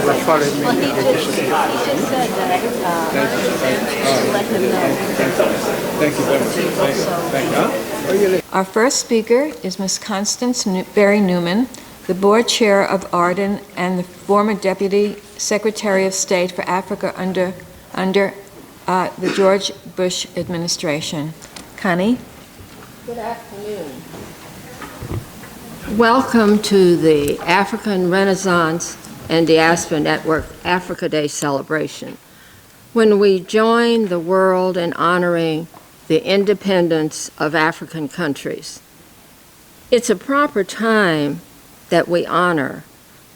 the foreign media. He just said that let him know. Thank you very much. Our first speaker is Ms. Constance Berry Newman, the board chair of ARDN and the former Deputy Secretary of State for Africa under the George Bush administration. Connie? Good afternoon. Welcome to the African Renaissance and Diaspora Network Africa Day celebration. When we join the world in honoring the independence of African countries, it's a proper time that we honor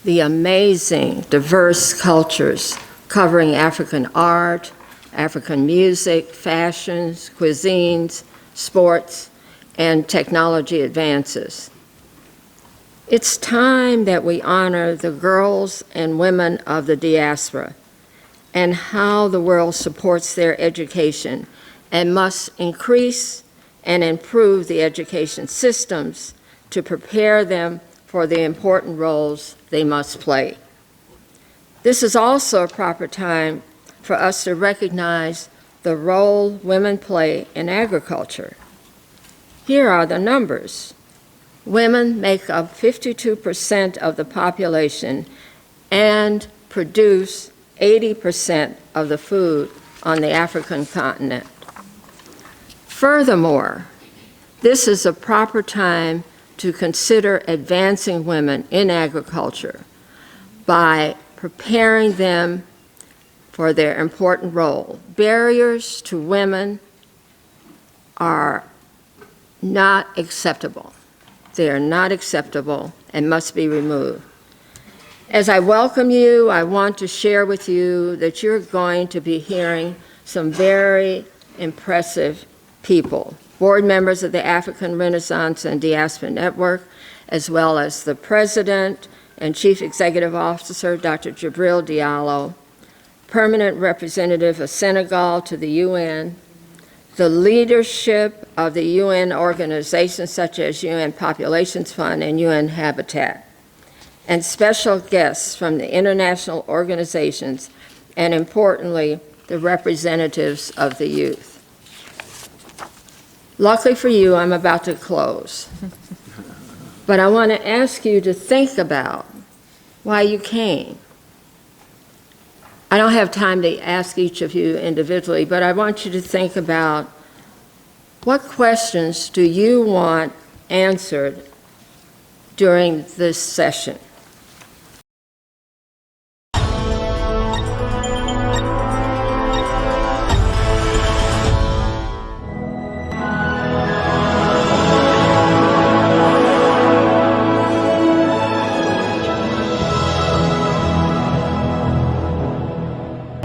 the amazing, diverse cultures covering African art, African music, fashions, cuisines, sports, and technology advances. It's time that we honor the girls and women of the diaspora and how the world supports their education and must increase and improve the education systems to prepare them for the important roles they must play. This is also a proper time for us to recognize the role women play in agriculture. Here are the numbers. Women make up 52% of the population and produce 80% of the food on the African continent. Furthermore, this is a proper time to consider advancing women in agriculture by preparing them for their important role. Barriers to women are not acceptable. They are not acceptable and must be removed. As I welcome you, I want to share with you that you're going to be hearing some very impressive people, board members of the African Renaissance and Diaspora Network, as well as the President and Chief Executive Officer, Dr. Jibril Diallo, Permanent Representative of Senegal to the UN, the leadership of the UN organizations such as UN Populations Fund and UN Habitat, and special guests from the international organizations, and importantly, the representatives of the youth. Luckily for you, I'm about to close. But I want to ask you to think about why you came. I don't have time to ask each of you individually, but I want you to think about what questions do you want answered during this session?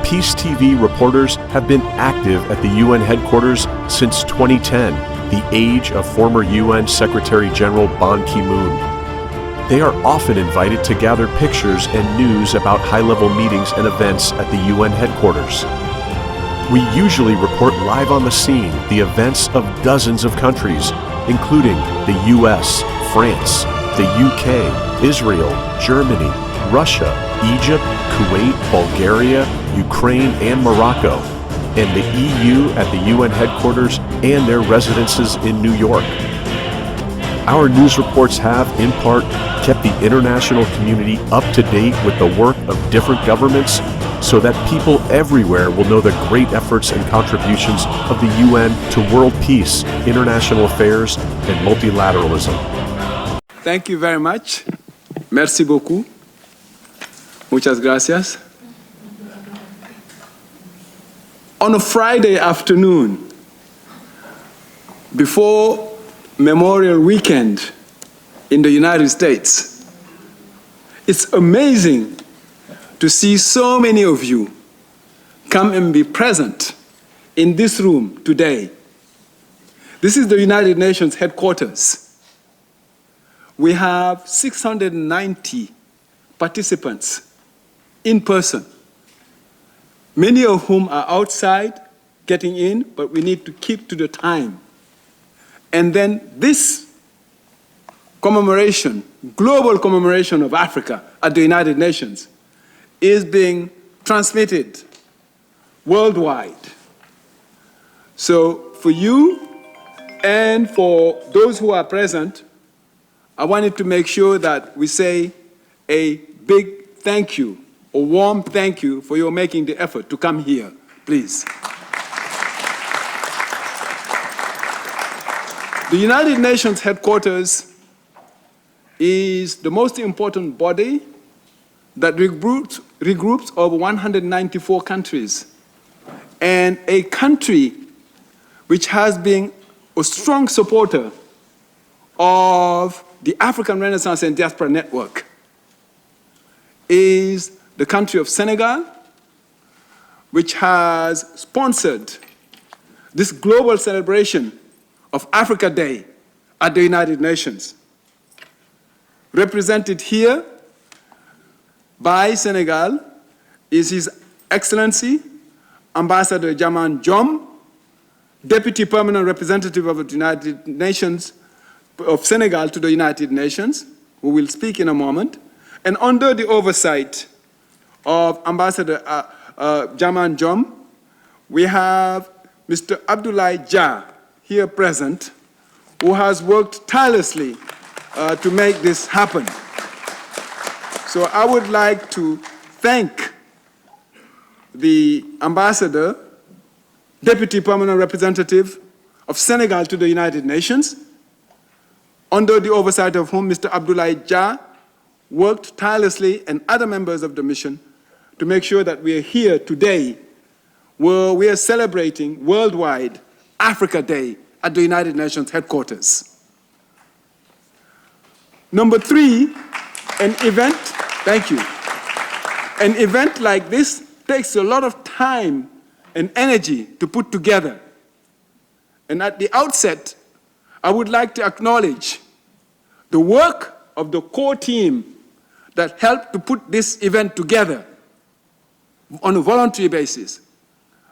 Peace TV reporters have been active at the UN headquarters since 2010, the age of former UN Secretary General Ban Ki-moon. They are often invited to gather pictures and news about high-level meetings and events at the UN headquarters. We usually report live on the scene the events of dozens of countries, including the US, France, the UK, Israel, Germany, Russia, Egypt, Kuwait, Bulgaria, Ukraine, and Morocco, and the EU at the UN headquarters and their residences in New York. Our news reports have, in part, kept the international community up to date with the work of different governments so that people everywhere will know the great efforts and contributions of the UN to world peace, international affairs, and multilateralism. Thank you very much. Merci beaucoup. Muchas gracias. On a Friday afternoon, before Memorial Weekend in the United States, it's amazing to see so many of you come and be present in this room today. This is the United Nations headquarters. We have 690 participants in person, many of whom are outside getting in, but we need to keep to the time. And then this commemoration, global commemoration of Africa at the United Nations, is being transmitted worldwide. So for you and for those who are present, I wanted to make sure that we say a big thank you, a warm thank you for your making the effort to come here, please. The United Nations headquarters is the most important body that regroups over 194 countries, and a country which has been a strong supporter of the African Renaissance and Diaspora Network is the country of Senegal, which has sponsored this global celebration of Africa Day at the United Nations. Represented here by Senegal is His Excellency Ambassador Jaman Jom, Deputy Permanent Representative of the United Nations of Senegal to the United Nations, who will speak in a moment, and under the oversight of Ambassador Jaman Jom, we have Mr. Abdoulaye Dia here present, who has worked tirelessly to make this happen. So I would like to thank the Ambassador, Deputy Permanent Representative of Senegal to the United Nations, under the oversight of whom Mr. Abdoulaye Dia worked tirelessly, and other members of the mission, to make sure that we are here today where we are celebrating worldwide Africa Day at the United Nations headquarters. Number three, an event, thank you. An event like this takes a lot of time and energy to put together. And at the outset, I would like to acknowledge the work of the core team that helped to put this event together on a voluntary basis.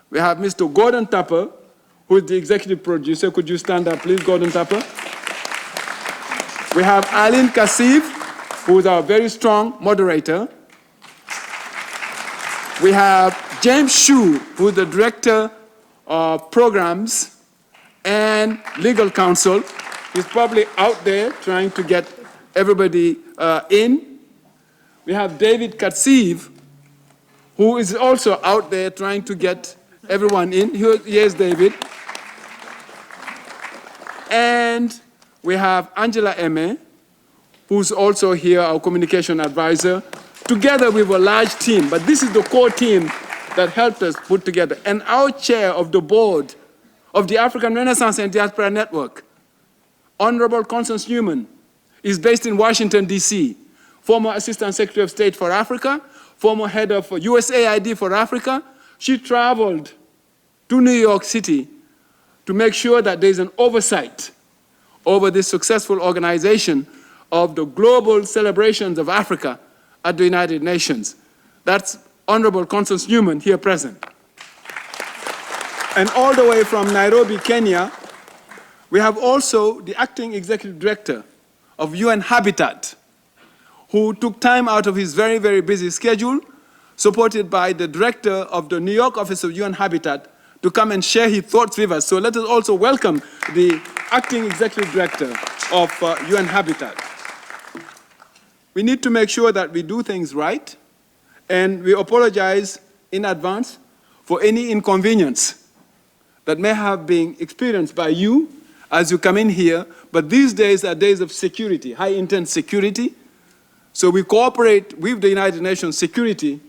We have Mr. Gordon Tapper, who is the executive producer. Could you stand up, please, Gordon Tapper? We have Aline Kassif, who is our very strong moderator. We have James Shu, who is the director of programs and legal counsel. He's probably out there trying to get everybody in. We have David Katsiv, who is also out there trying to get everyone in. Here's David. And we have Angela Eme, who's also here, our communication advisor, together with a large team. But this is the core team that helped us put together. And our chair of the board of the African Renaissance and Diaspora Network, Honorable Constance Newman, is based in Washington, D.C., former Assistant Secretary of State for Africa, former head of USAID for Africa. She traveled to New York City to make sure that there's an oversight over this successful organization of the global celebrations of Africa at the United Nations. That's Honorable Constance Newman here present. And all the way from Nairobi, Kenya, we have also the acting executive director of UN Habitat, who took time out of his very, very busy schedule, supported by the director of the New York office of UN Habitat, to come and share his thoughts with us. So let us also welcome the acting executive director of UN Habitat. We need to make sure that we do things right, and we apologize in advance for any inconvenience that may have been experienced by you as you come in here, but these days are days of security, high-intense security. So we cooperate with the United Nations security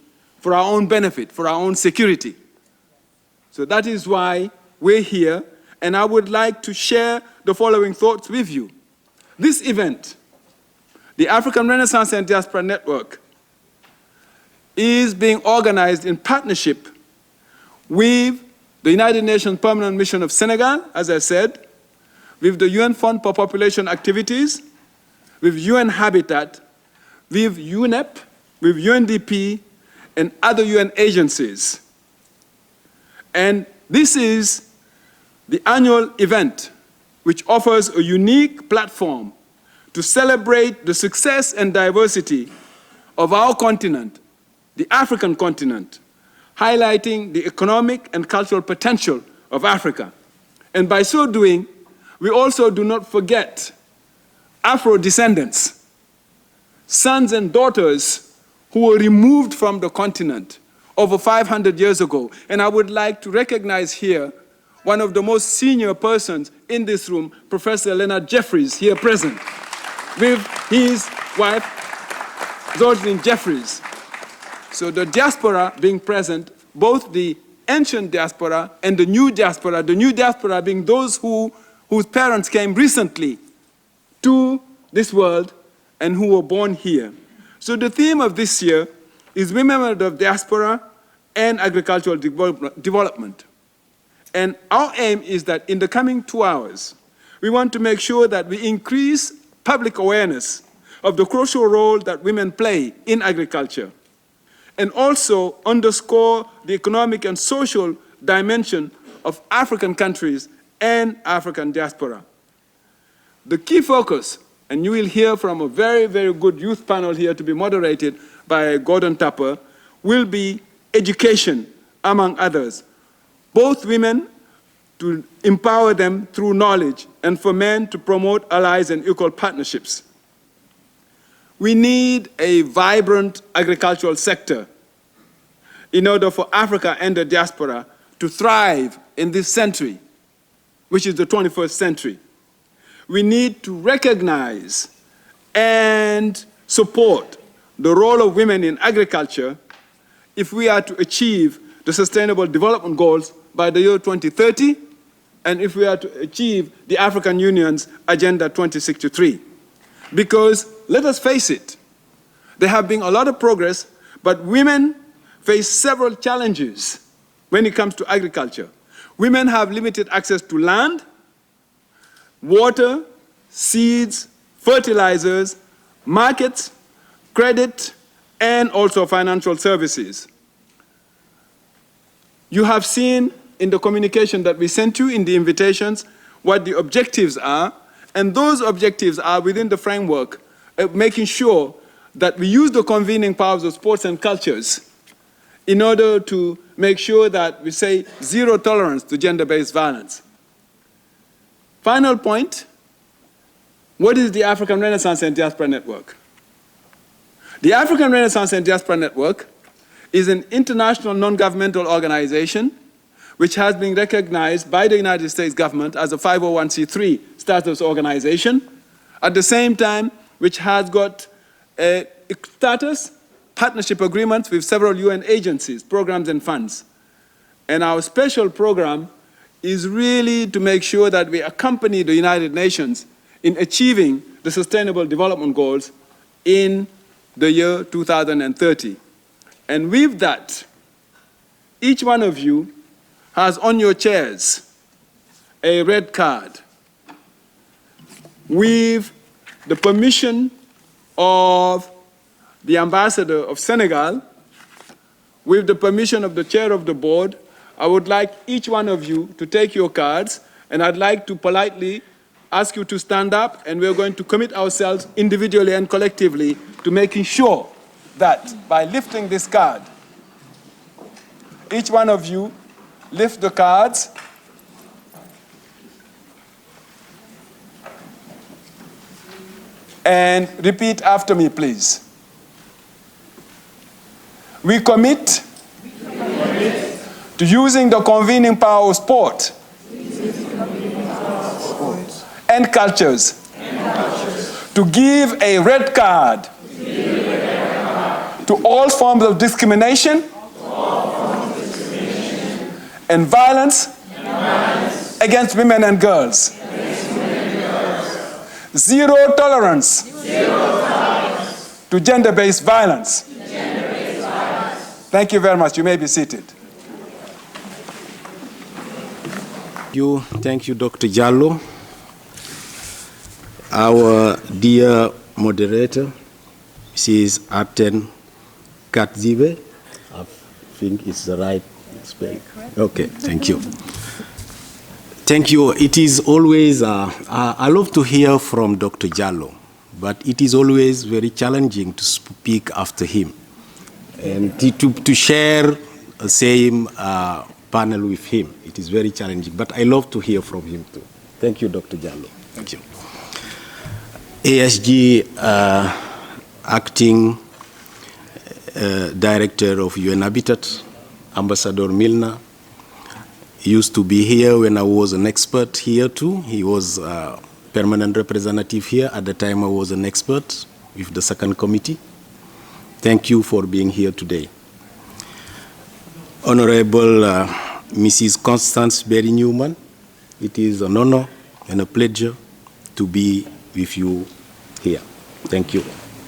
for our own benefit, for our own security. So that is why we're here, and I would like to share the following thoughts with you. This event, the African Renaissance and Diaspora Network, is being organized in partnership with the United Nations Permanent Mission of Senegal, as I said, with the UN Fund for Population Activities, with UN Habitat, with UNEP, with UNDP, and other UN agencies. And this is the annual event which offers a unique platform to celebrate the success and diversity of our continent the African continent, highlighting the economic and cultural potential of Africa. And by so doing, we also do not forget Afro-descendants, sons and daughters who were removed from the continent over 500 years ago. And I would like to recognize here one of the most senior persons in this room, Professor Leonard Jeffries, here present, with his wife, Zoslyn Jeffries. So the diaspora being present, both the ancient diaspora and the new diaspora being those whose parents came recently to this world and who were born here. So the theme of this year is Women of Diaspora and Agricultural Development. And our aim is that in the coming 2 hours, we want to make sure that we increase public awareness of the crucial role that women play in agriculture, and also underscore the economic and social dimension of African countries and African diaspora. The key focus, and you will hear from a very, very good youth panel here to be moderated by Gordon Tapper, will be education, among others. Both women to empower them through knowledge, and for men to promote allies and equal partnerships. We need a vibrant agricultural sector in order for Africa and the diaspora to thrive in this century, which is the 21st century. We need to recognize and support the role of women in agriculture if we are to achieve the Sustainable Development Goals by the year 2030, and if we are to achieve the African Union's Agenda 2063. Because, let us face it, there have been a lot of progress, but women face several challenges when it comes to agriculture. Women have limited access to land, water, seeds, fertilizers, markets, credit, and also financial services. You have seen in the communication that we sent you in the invitations what the objectives are, and those objectives are within the framework of making sure that we use the convening powers of sports and cultures in order to make sure that we say zero tolerance to gender-based violence. Final point, what is the African Renaissance and Diaspora Network? The African Renaissance and Diaspora Network is an international non-governmental organization which has been recognized by the United States government as a 501c3 status organization, at the same time which has got a status, partnership agreements with several UN agencies, programs and funds. And our special program is really to make sure that we accompany the United Nations in achieving the Sustainable Development Goals in the year 2030. And with that, each one of you has on your chairs a red card with the permission of the ambassador of Senegal, with the permission of the chair of the board. I would like each one of you to take your cards, and I'd like to politely ask you to stand up, and we're going to commit ourselves individually and collectively to making sure that by lifting this card, each one of you lift the cards and repeat after me, please. We commit to using the convening power of sport and cultures to give a red card to all forms of discrimination and violence against women and girls. Zero tolerance to gender-based violence. Thank you very much. You may be seated. Thank you, Dr. Jallo. Our dear moderator, Mrs. Arten Kadzibe. I think it's the right spelling. Okay, thank you. Thank you. It is always, I love to hear from Dr. Jallo, but it is always very challenging to speak after him. and to share the same panel with him. It is very challenging, but I love to hear from him too. Thank you, Dr. Jallo. Thank you. ASG Acting Director of UN Habitat, Ambassador Milner, used to be here when I was an expert here too. He was a permanent representative here. At the time I was an expert with the second committee. Thank you for being here today. Honorable Mrs. Constance Berry Newman, it is an honor and a pleasure to be with you here. Thank you.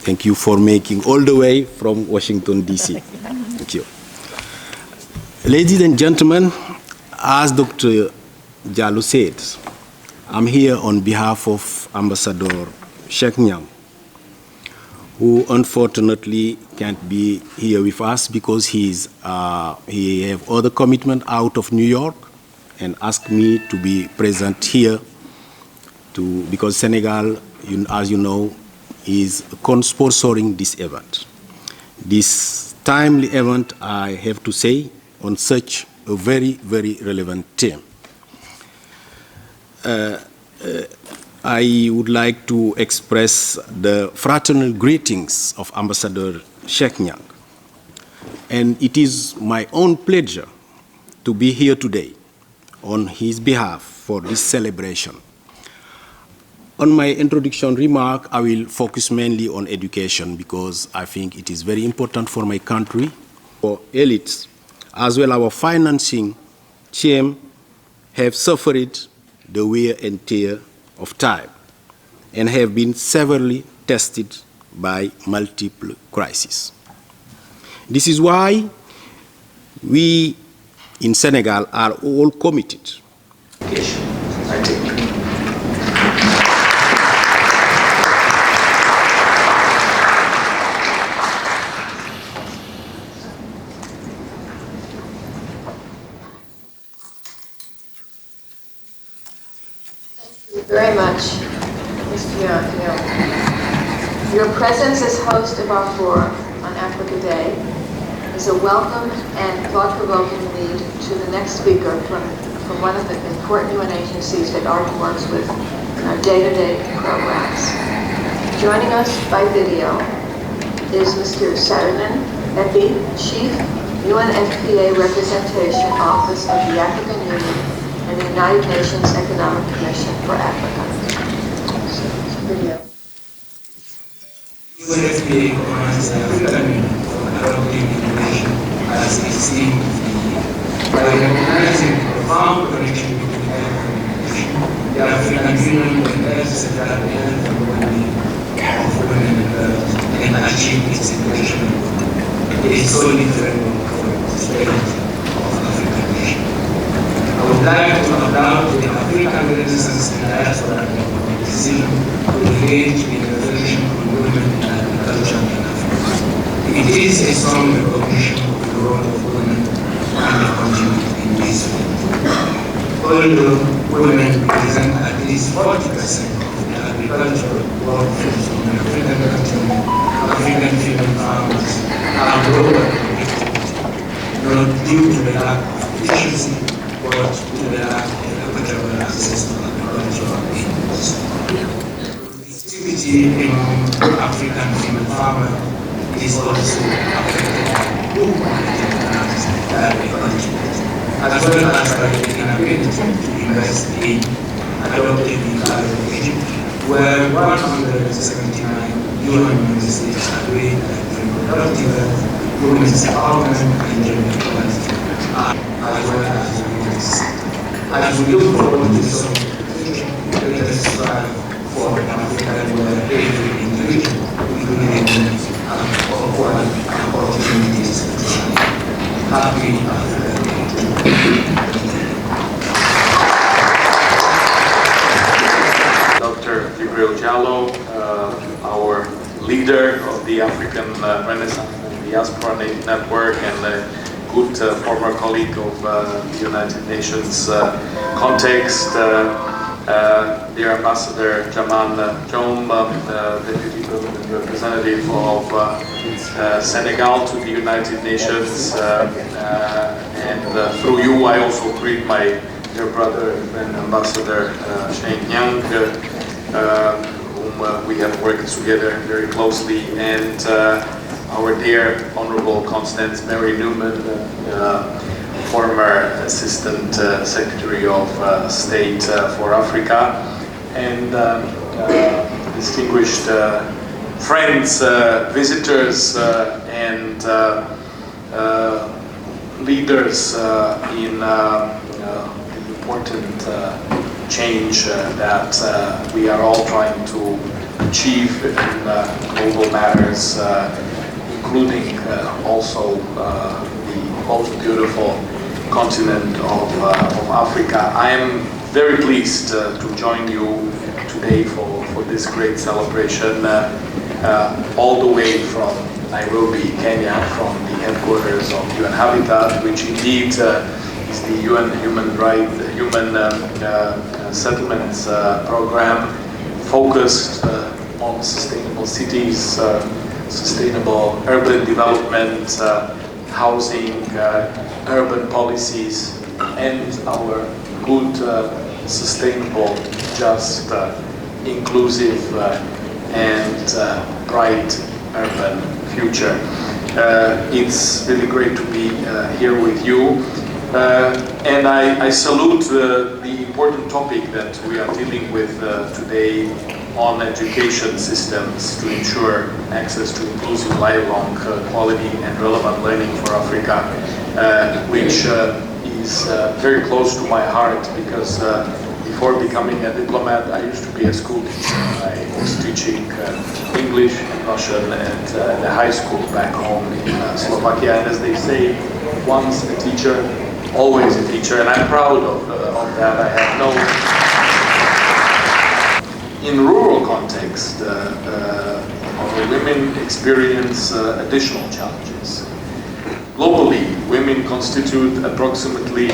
Thank you for making all the way from Washington, D.C. Thank you. Ladies and gentlemen, as Dr. Jallo said, I'm here on behalf of Ambassador Cheikh Niang, who unfortunately can't be here with us because he have other commitment out of New York and asked me to be present here because Senegal, as you know, is sponsoring this event. This timely event, I have to say, on such a very, very relevant theme. I would like to express the fraternal greetings of Ambassador Cheikh Niang. And it is my own pleasure to be here today on his behalf for this celebration. On my introduction remark, I will focus mainly on education because I think it is very important for my country, for elites, as well our financing chain have suffered the wear and tear of time and have been severely tested by multiple crises. This is why we in Senegal are all committed. Very much, Mr. Young. Your presence as host of our forum on Africa Day is a welcome and thought-provoking lead to the next speaker from one of the important UN agencies that ARDN works with in our day-to-day programs. Joining us by video is Mr. Sarunan Epi, Chief UNFPA Representation Office of the African Union and the United Nations Economic Commission for Africa. Video. UNFPA commands the African Union for adopting innovation as its aim by recognizing the profound connection between health and education. The African Union endeavors to develop health and well-being of women and girls and achieve its integration goal. It is solely framework for the prosperity of African nation. I would like to applaud the African Renaissance Diaspora Network decision to engage in the reflection on women in agriculture in Africa. It is a strong recognition of the role of women and the continent in this field. Although women represent at least 40% of the agricultural workforce on the African continent, African female farmers are lower not due to the lack of efficiency, but to the lack of equitable access to agricultural inputs. Productivity among African female farmers is also affected by poor quality products that they cultivate, as well as by the inability to invest in adoptive education, where 179 UN member states agree that reproductive health, women's empowerment, and gender equality as well as women's. As we look forward to this future, let us strive for an African where every individual, including women, have equal opportunities to thrive. Happy African Day. Dr. Gabriel Jallo, our leader of the African Renaissance Diaspora Network and a good former colleague of the United Nations context. dear Ambassador Jaman Jom, Deputy Permanent Representative of Senegal to the United Nations, and through you I also greet my dear brother and Ambassador Shane Nyang, whom we have worked together very closely, and our dear Honorable Constance Mary Newman, former Assistant Secretary of State for Africa, and distinguished friends, visitors, and leaders in the important change that we are all trying to achieve in global matters, including also the most beautiful continent of Africa. I am very pleased to join you today for this great celebration, all the way from Nairobi, Kenya, from the headquarters of UN Habitat, which indeed is the UN Human Settlements Program, focused on sustainable cities, sustainable urban development, housing, urban policies, and our good, sustainable, just, inclusive, and bright urban future. It's really great to be here with you. And I salute the important topic that we are dealing with today on education systems to ensure access to inclusive, lifelong, quality and relevant learning for Africa, which is very close to my heart because before becoming a diplomat, I used to be a school teacher. I was teaching English and Russian at the high school back home in Slovakia, and as they say, once a teacher, always a teacher, and I'm proud of that. I have no... In rural context, our women experience additional challenges. Globally, women constitute approximately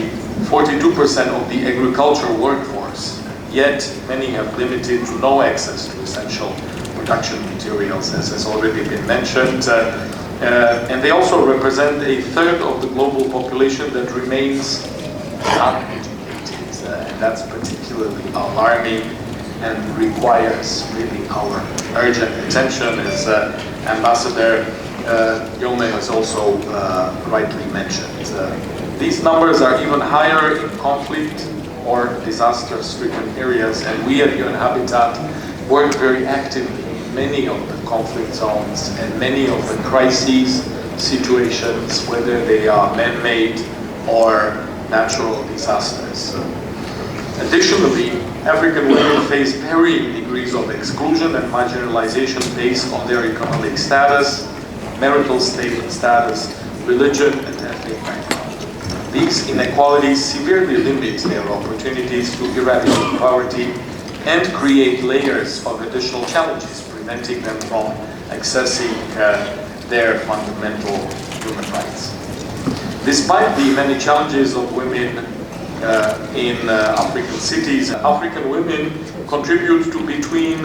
42% of the agricultural workforce, yet many have limited to no access to essential production materials, as has already been mentioned. And they also represent a third of the global population that remains uneducated, and that's particularly alarming and requires really our urgent attention, as Ambassador Yome has also rightly mentioned. These numbers are even higher in conflict or disaster-stricken areas, and we at UN Habitat work very actively in many of the conflict zones and many of the crises situations, whether they are man-made or natural disasters. Additionally, African women face varying degrees of exclusion and marginalization based on their economic status, marital status, religion, and ethnic background. These inequalities severely limit their opportunities to eradicate poverty and create layers of additional challenges, preventing them from accessing their fundamental human rights. Despite the many challenges of women in African cities, African women contribute to between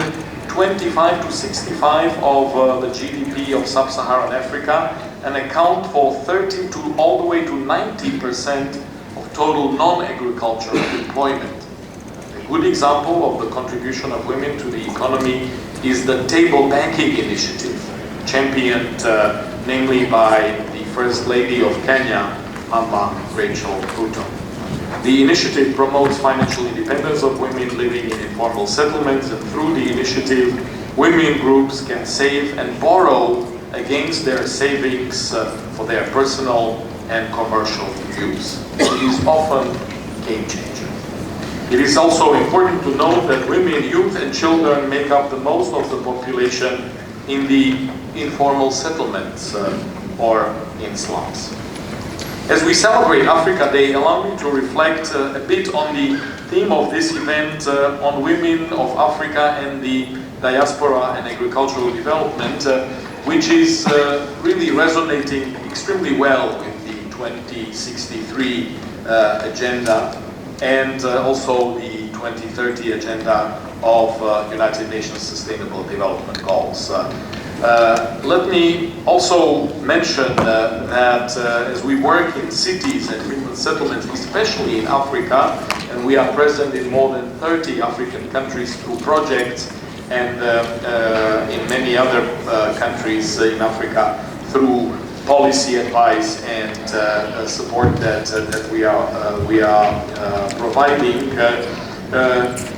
25 to 65 of the GDP of sub-Saharan Africa and account for 30 to all the way to 90% of total non-agricultural employment. A good example of the contribution of women to the economy is the table banking initiative, championed namely by the First Lady of Kenya, Mama Rachel Ruto. The initiative promotes financial independence of women living in informal settlements, and through the initiative, women groups can save and borrow against their savings for their personal and commercial use. It is often a game changer. It is also important to note that women, youth and children make up the most of the population in the informal settlements or in slums. As we celebrate Africa Day, allow me to reflect a bit on the theme of this event on women of Africa and the diaspora and agricultural development, which is really resonating extremely well with the 2063 agenda and also the 2030 agenda of United Nations Sustainable Development Goals. Let me also mention that as we work in cities and human settlements, especially in Africa, and we are present in more than 30 African countries through projects, and in many other countries in Africa through policy advice and support that we are providing.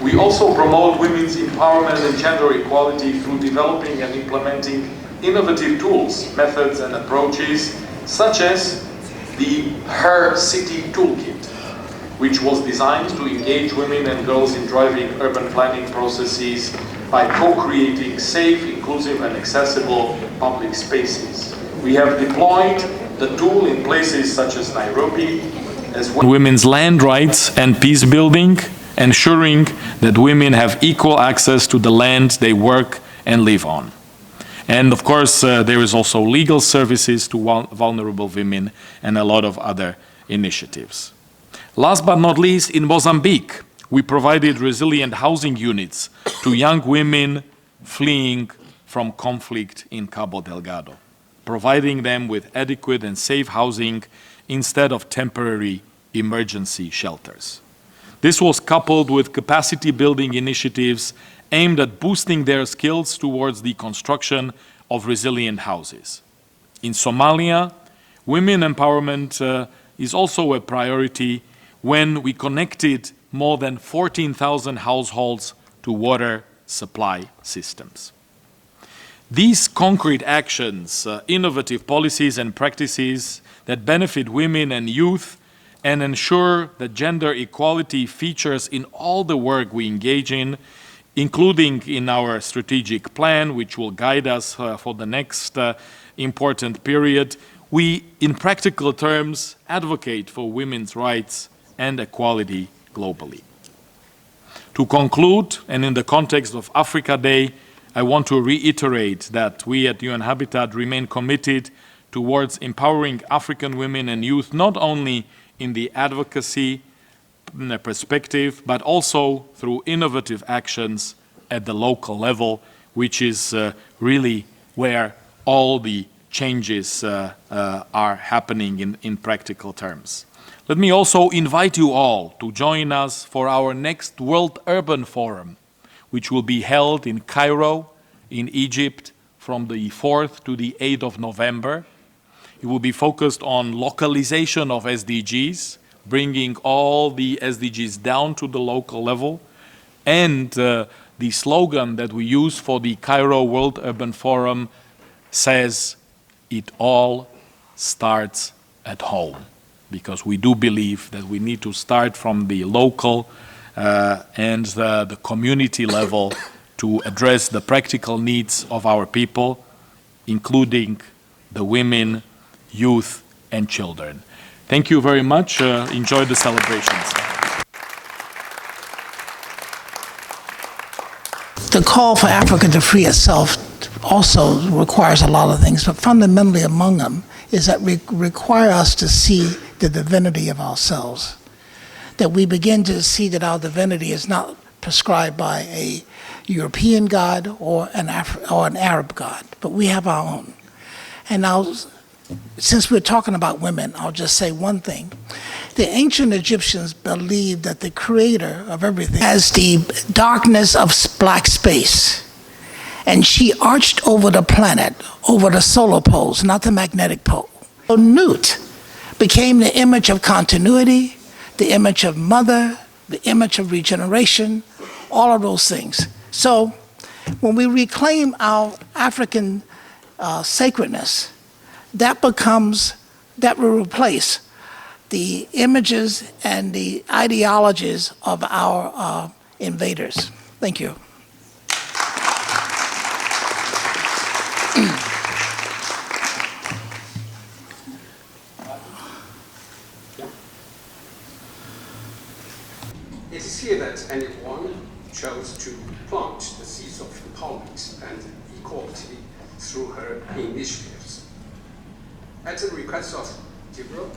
We also promote women's empowerment and gender equality through developing and implementing innovative tools, methods and approaches, such as the Her City Toolkit, which was designed to engage women and girls in driving urban planning processes by co-creating safe, inclusive and accessible public spaces. We have deployed the tool in places such as Nairobi, as well. Women's land rights and peace building, ensuring that women have equal access to the land they work and live on. And of course, there is also legal services to vulnerable women and a lot of other initiatives. Last but not least, in Mozambique, we provided resilient housing units to young women fleeing from conflict in Cabo Delgado, providing them with adequate and safe housing instead of temporary emergency shelters. This was coupled with capacity building initiatives aimed at boosting their skills towards the construction of resilient houses. In Somalia, women empowerment is also a priority when we connected more than 14,000 households to water supply systems. These concrete actions, innovative policies and practices that benefit women and youth and ensure that gender equality features in all the work we engage in, including in our strategic plan, which will guide us for the next important period, we, in practical terms, advocate for women's rights and equality globally. To conclude, and in the context of Africa Day, I want to reiterate that we at UN Habitat remain committed towards empowering African women and youth, not only in the advocacy perspective, but also through innovative actions at the local level, which is really where all the changes are happening in practical terms. Let me also invite you all to join us for our next World Urban Forum, which will be held in Cairo, in Egypt, from the 4th to the 8th of November. It will be focused on localization of SDGs, bringing all the SDGs down to the local level. And the slogan that we use for the Cairo World Urban Forum says, "It all starts at home." Because we do believe that we need to start from the local and the community level to address the practical needs of our people, including the women, youth, and children. Thank you very much. Enjoy the celebrations. The call for Africa to free itself also requires a lot of things, but fundamentally among them is that we require us to see the divinity of ourselves, that we begin to see that our divinity is not prescribed by a European God or an Arab God, but we have our own. And now, since we're talking about women, I'll just say one thing. The ancient Egyptians believed that the creator of everything has the darkness of black space. And she arched over the planet, over the solar poles, not the magnetic pole. So Nut became the image of continuity, the image of mother, the image of regeneration, all of those things. So when we reclaim our African sacredness, that will replace the images and the ideologies of our invaders. Thank you. It is here that anyone chose to plant the seeds of empowerment and equality through her initiatives. At the request of Negro,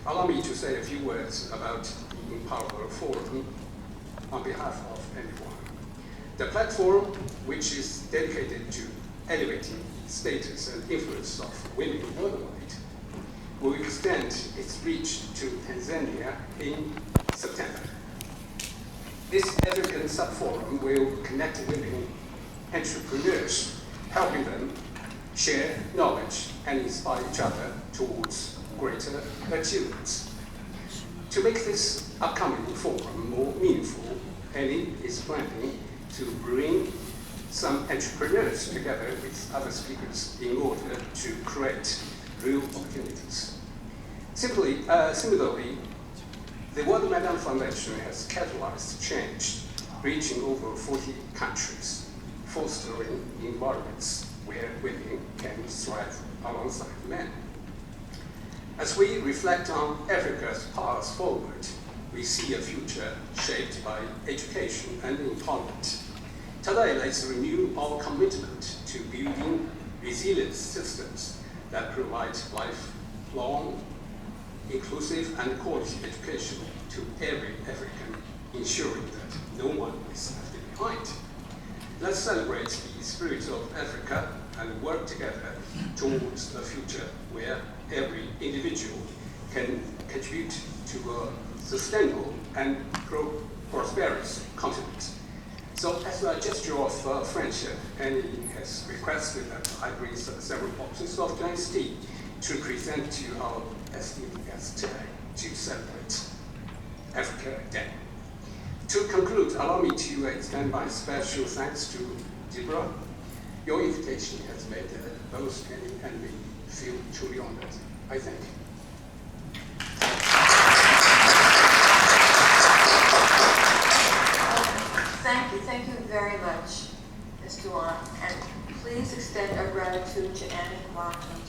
allow me to say a few words about the Empower Forum. on behalf of anyone. The platform, which is dedicated to elevating status and influence of women worldwide, will extend its reach to Tanzania in September. This African sub-forum will connect women entrepreneurs, helping them share knowledge and inspire each other towards greater achievements. To make this upcoming forum more meaningful, Annie is planning to bring some entrepreneurs together with other speakers in order to create real opportunities. Similarly, the World Madam Foundation has catalyzed change, reaching over 40 countries, fostering environments where women can thrive alongside men. As we reflect on Africa's path forward, we see a future shaped by education and empowerment. Today, let's renew our commitment to building resilient systems that provide lifelong, inclusive and quality education to every African, ensuring that no one is left behind. Let's celebrate the spirit of Africa and work together towards a future where every individual can contribute to a sustainable and prosperous continent. So as a gesture of friendship, Annie has requested that I bring several boxes of Chinese tea to present to our esteemed guests today to celebrate Africa Day. To conclude, allow me to extend my special thanks to Deborah. Your invitation has made both Annie and me feel truly honored. I thank you. Thank you very much, Mr. Wong, and please extend our gratitude to Annie Watson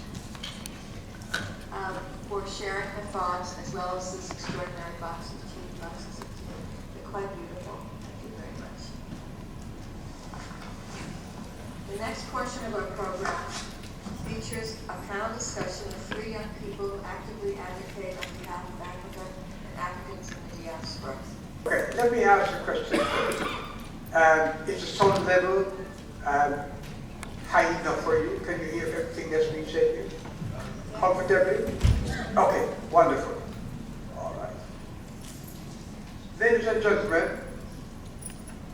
for sharing her thoughts as well as this extraordinary boxes, tea boxes of tea. They're quite beautiful. Thank you very much. The next portion of our program features a panel discussion of three young people who actively advocate on behalf of Africa and Africans in the diaspora. Okay, let me ask a question first. Is the sound level high enough for you? Can you hear everything that's being said here? Comfortably? Okay, wonderful. All right. Ladies and gentlemen,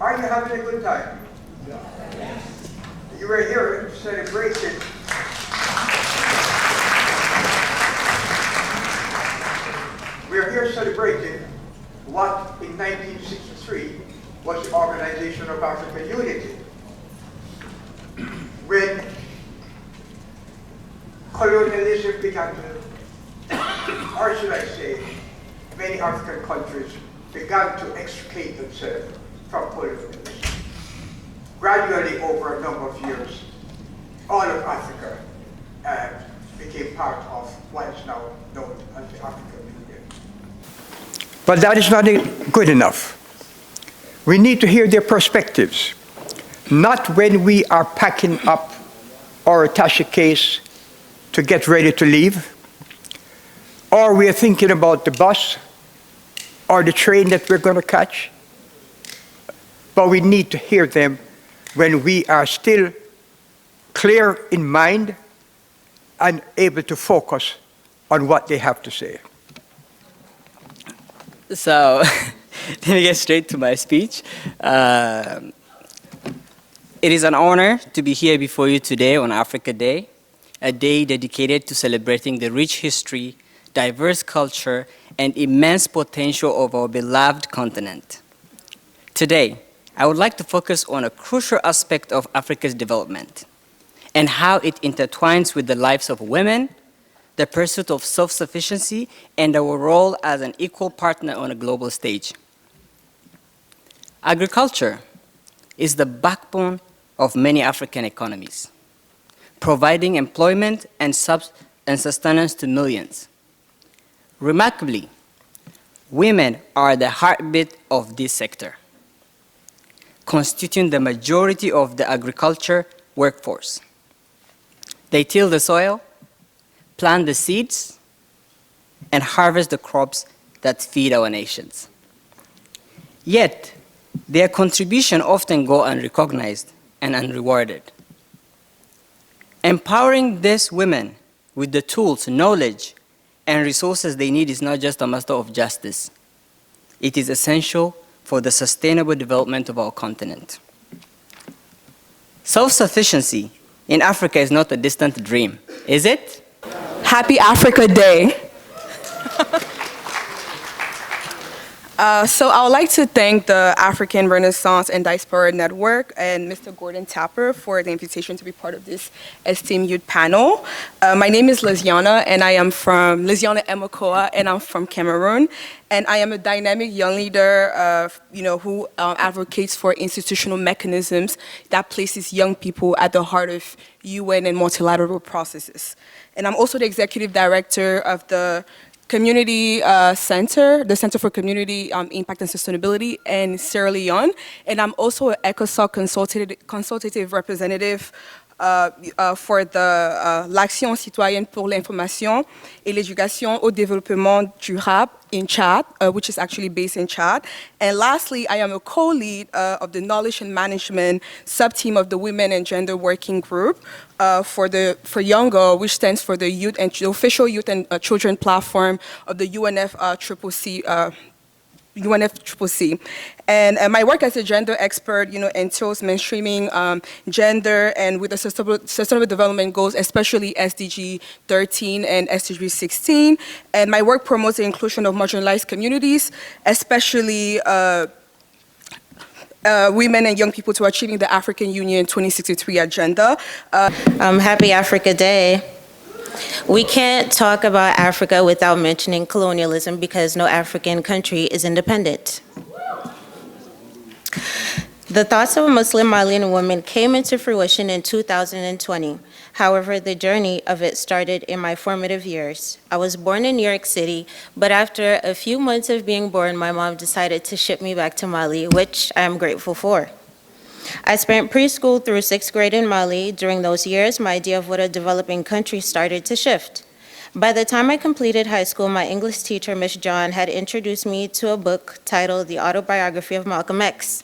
are you having a good time? Yes. You were here celebrating we're here celebrating what in 1963 was the Organization of African Unity. When colonialism began to, or should I say, many African countries began to extricate themselves from colonialism. Gradually, over a number of years, all of Africa became part of what is now known as the African Union. But that is not good enough. We need to hear their perspectives, not when we are packing up our attaché case to get ready to leave, or we are thinking about the bus or the train that we're going to catch, but we need to hear them when we are still clear in mind and able to focus on what they have to say. So, let me get straight to my speech. It is an honor to be here before you today on Africa Day, a day dedicated to celebrating the rich history, diverse culture, and immense potential of our beloved continent. Today, I would like to focus on a crucial aspect of Africa's development and how it intertwines with the lives of women, the pursuit of self-sufficiency, and our role as an equal partner on a global stage. Agriculture is the backbone of many African economies, providing employment and sustenance to millions. Remarkably, women are the heartbeat of this sector, constituting the majority of the agriculture workforce. They till the soil, plant the seeds, and harvest the crops that feed our nations. Yet, their contribution often go unrecognized and unrewarded. Empowering these women with the tools, knowledge, and resources they need is not just a matter of justice. It is essential for the sustainable development of our continent. Self-sufficiency in Africa is not a distant dream, is it? Happy Africa Day. So I would like to thank the African Renaissance and Diaspora Network and Mr. Gordon Tapper for the invitation to be part of this esteemed youth panel. My name is Liziana, and I am from Liziana Emokoa, and I'm from Cameroon. And I am a dynamic young leader, who advocates for institutional mechanisms that places young people at the heart of UN and multilateral processes. And I'm also the executive director of the Community Center, the Center for Community Impact and Sustainability in Sierra Leone. And I'm also an ECOSOC consultative representative for the l'Action citoyenne pour l'information et l'éducation au développement durable in Chad, which is actually based in Chad. And lastly, I am a co-lead of the Knowledge and Management sub-team of the Women and Gender Working Group for YOUNGO, which stands for the Youth and the official Youth and Children platform of the UNFPA. And my work as a gender expert, entails mainstreaming gender and with the sustainable development goals, especially SDG 13 and SDG 16. And my work promotes the inclusion of marginalized communities, especially women and young people to achieving the African Union 2063 agenda. Happy Africa Day. We can't talk about Africa without mentioning colonialism because no African country is independent. The thoughts of a Muslim Malian woman came into fruition in 2020. However, the journey of it started in my formative years. I was born in New York City, but after a few months of being born, my mom decided to ship me back to Mali, which I am grateful for. I spent preschool through 6th grade in Mali. During those years, my idea of what a developing country started to shift. By the time I completed high school, my English teacher, Miss John, had introduced me to a book titled The Autobiography of Malcolm X.